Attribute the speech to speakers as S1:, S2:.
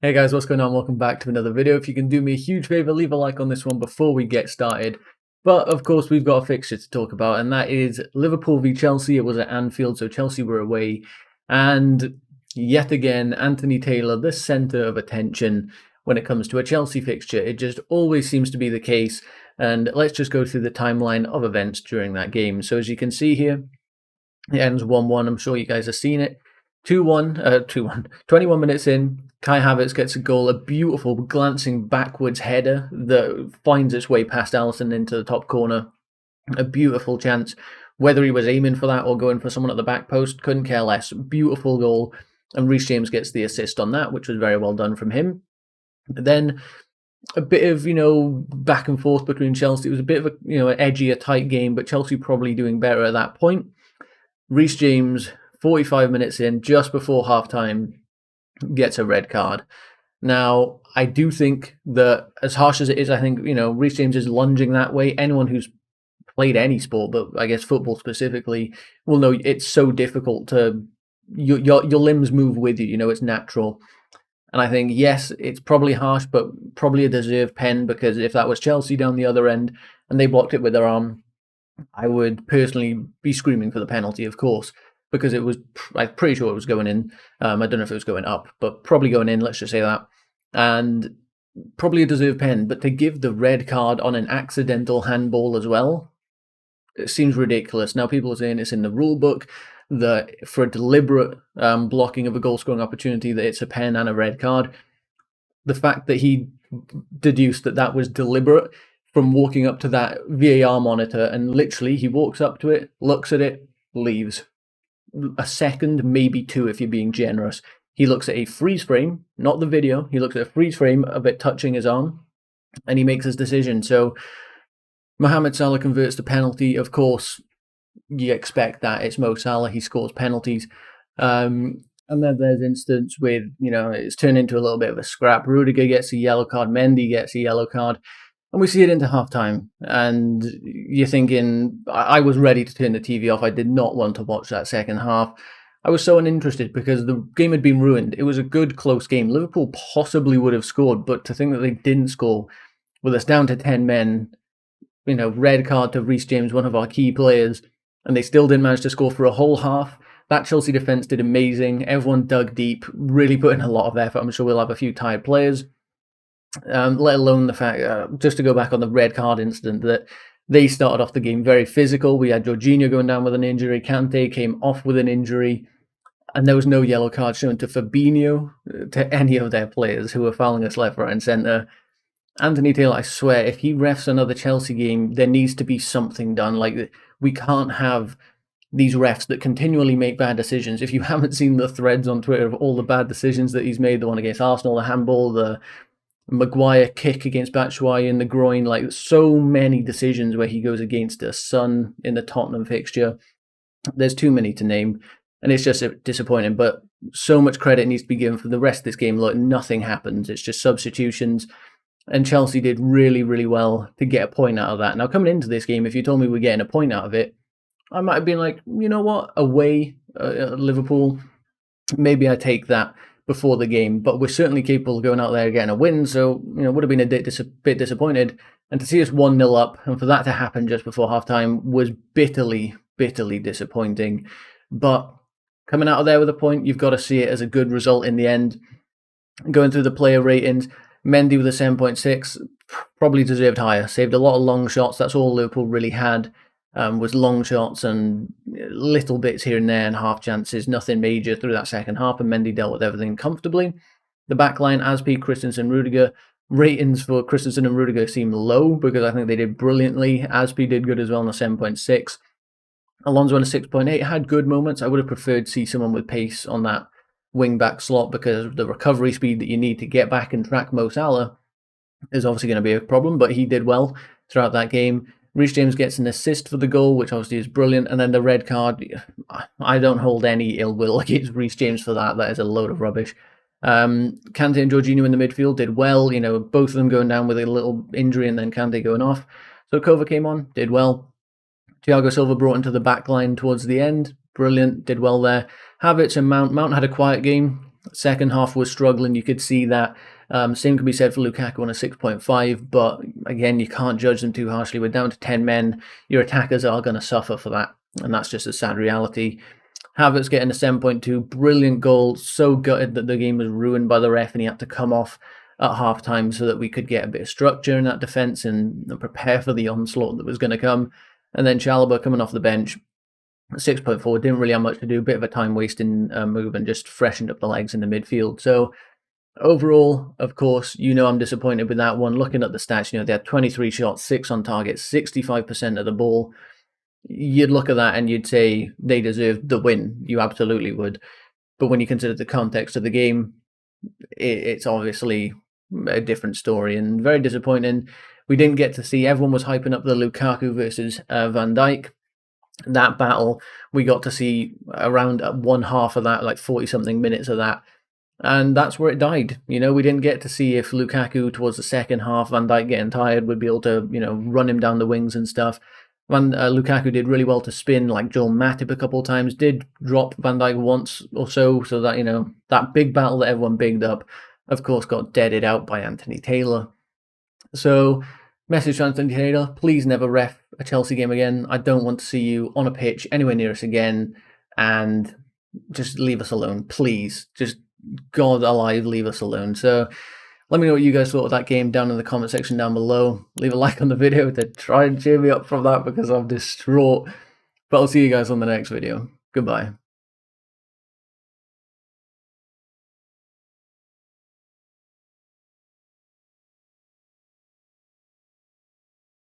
S1: Hey guys, what's going on? Welcome back to another video. If you can do me a huge favor, leave a like on this one before we get started. But of course, we've got a fixture to talk about, and that is Liverpool v Chelsea. It was at Anfield, so Chelsea were away. And yet again, Anthony Taylor, the centre of attention when it comes to a Chelsea fixture. It just always seems to be the case. And let's just go through the timeline of events during that game. So as you can see here, it ends 1-1. I'm sure you guys have seen it. 2-1, 21 minutes in, Kai Havertz gets a goal, a beautiful glancing backwards header that finds its way past Alisson into the top corner. A beautiful chance. Whether he was aiming for that or going for someone at the back post, couldn't care less. Beautiful goal. And Reece James gets the assist on that, which was very well done from him. Then a bit of, back and forth between Chelsea. It was a bit of an edgy, a tight game, but Chelsea probably doing better at that point. Reece James, 45 minutes in, just before half-time, gets a red card. Now, I do think that, as harsh as it is, I think, Reece James is lunging that way. Anyone who's played any sport, but I guess football specifically, will know it's so difficult to, your limbs move with you, it's natural. And I think, yes, it's probably harsh, but probably a deserved pen, because if that was Chelsea down the other end and they blocked it with their arm, I would personally be screaming for the penalty, of course, because I'm pretty sure it was going in. I don't know if it was going up, but probably going in, let's just say that. And probably a deserved pen, but to give the red card on an accidental handball as well, it seems ridiculous. Now, people are saying it's in the rule book that for a deliberate blocking of a goal-scoring opportunity, that it's a pen and a red card. The fact that he deduced that that was deliberate from walking up to that VAR monitor, and literally he walks up to it, looks at it, leaves. A second, maybe two if you're being generous. He looks at a freeze frame, not the video, he looks at a freeze frame of it touching his arm, and he makes his decision. So Mohamed Salah converts the penalty. Of course, you expect that. It's Mo Salah, he scores penalties. And then there's instance with, it's turned into a little bit of a scrap. Rudiger gets a yellow card, Mendy gets a yellow card. And we see it into halftime, and you're thinking, I was ready to turn the TV off. I did not want to watch that second half. I was so uninterested because the game had been ruined. It was a good, close game. Liverpool possibly would have scored, but to think that they didn't score with us down to 10 men, red card to Reece James, one of our key players, and they still didn't manage to score for a whole half. That Chelsea defence did amazing. Everyone dug deep, really put in a lot of effort. I'm sure we'll have a few tired players. Let alone the fact, just to go back on the red card incident, that they started off the game very physical. We had Jorginho going down with an injury. Kante came off with an injury. And there was no yellow card shown to Fabinho, to any of their players who were fouling us left, right and centre. Anthony Taylor, I swear, if he refs another Chelsea game, there needs to be something done. Like, we can't have these refs that continually make bad decisions. If you haven't seen the threads on Twitter of all the bad decisions that he's made, the one against Arsenal, the handball, the Maguire kick against Batshuayi in the groin, like so many decisions where he goes against a Son in the Tottenham fixture. There's too many to name, and it's just disappointing. But so much credit needs to be given for the rest of this game. Look, nothing happens. It's just substitutions, and Chelsea did really, really well to get a point out of that. Now, coming into this game, if you told me we're getting a point out of it, I might have been like, you know what, away at Liverpool, maybe I take that before the game, but we're certainly capable of going out there getting a win, so, would have been a bit disappointed. And to see us 1-0 up, and for that to happen just before halftime, was bitterly, bitterly disappointing. But coming out of there with a point, you've got to see it as a good result in the end. Going through the player ratings, Mendy with a 7.6, probably deserved higher, saved a lot of long shots. That's all Liverpool really had. Was long shots and little bits here and there and half chances, nothing major through that second half, and Mendy dealt with everything comfortably. The backline, Aspi, Christensen, Rudiger, ratings for Christensen and Rudiger seem low because I think they did brilliantly. Aspi did good as well on a 7.6. Alonso on a 6.8 had good moments. I would have preferred to see someone with pace on that wing-back slot because of the recovery speed that you need to get back and track Mo Salah is obviously going to be a problem, but he did well throughout that game. Reece James gets an assist for the goal, which obviously is brilliant. And then the red card, I don't hold any ill will against Reece James for that. That is a load of rubbish. Kante and Jorginho in the midfield did well. Both of them going down with a little injury and then Kante going off. So Kova came on, did well. Thiago Silva brought into the back line towards the end. Brilliant, did well there. Havertz and Mount had a quiet game. Second half was struggling. You could see that. Same can be said for Lukaku on a 6.5, but again, you can't judge them too harshly. We're down to 10 men. Your attackers are going to suffer for that, and that's just a sad reality. Havertz getting a 7.2, brilliant goal. So gutted that the game was ruined by the ref and he had to come off at half time so that we could get a bit of structure in that defence and prepare for the onslaught that was going to come. And then Chalobah coming off the bench, 6.4, didn't really have much to do, bit of a time wasting move and just freshened up the legs in the midfield. So overall, of course, I'm disappointed with that one. Looking at the stats, they had 23 shots, 6 on target, 65% of the ball. You'd look at that and you'd say they deserved the win. You absolutely would. But when you consider the context of the game, it's obviously a different story and very disappointing. We didn't get to see, everyone was hyping up the Lukaku versus Van Dijk. That battle, we got to see around one half of that, like 40-something minutes of that. And that's where it died. We didn't get to see if Lukaku, towards the second half, Van Dijk getting tired, would be able to, run him down the wings and stuff. Lukaku did really well to spin, like Joel Matip a couple of times, did drop Van Dijk once or so that, that big battle that everyone bigged up, of course, got deaded out by Anthony Taylor. So, message to Anthony Taylor, please never ref a Chelsea game again. I don't want to see you on a pitch anywhere near us again, and just leave us alone, please. Just, God alive, leave us alone. So, let me know what you guys thought of that game down in the comment section down below. Leave a like on the video to try and cheer me up from that because I'm distraught. But I'll see you guys on the next video. Goodbye.